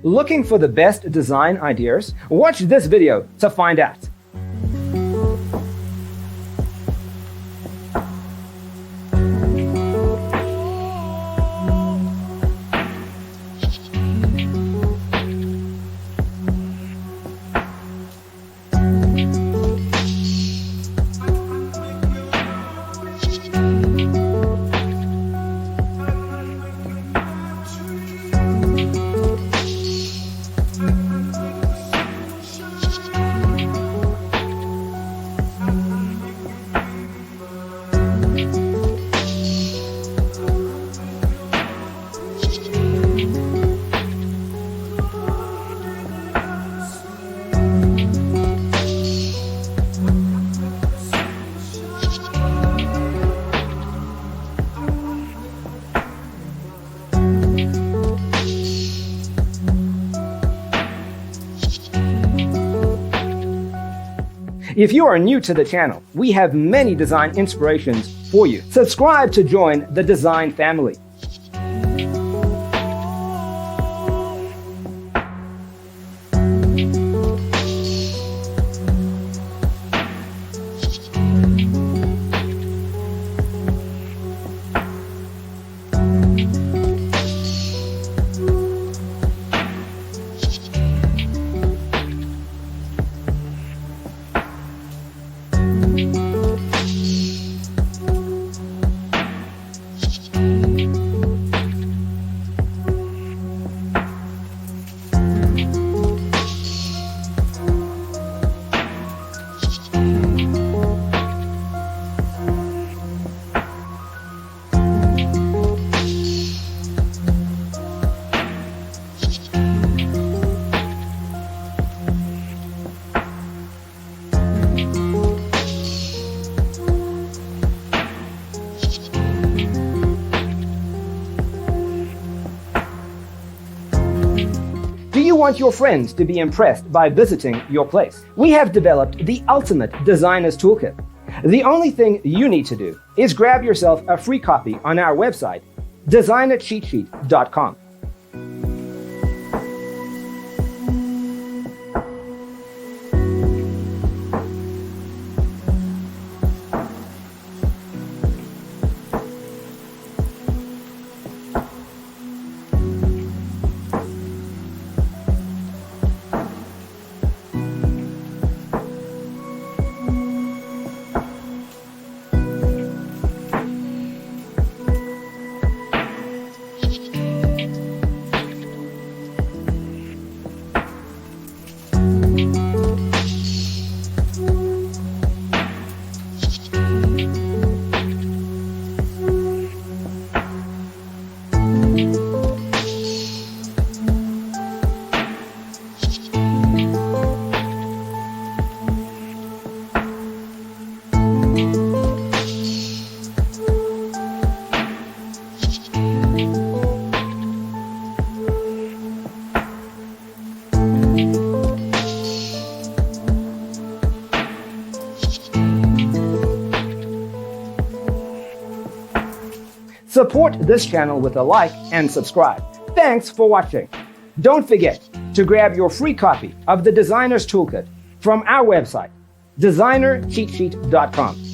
Looking for the best design ideas? Watch this video to find out. If you are new to the channel, we have many design inspirations for you. Subscribe to join the design family. Do you want your friends to be impressed by visiting your place? We have developed the ultimate designer's toolkit. The only thing you need to do is grab yourself a free copy on our website, designercheatsheet.com. Support this channel with a like and subscribe. Thanks for watching. Don't forget to grab your free copy of the Designer's Toolkit from our website, designercheatsheet.com.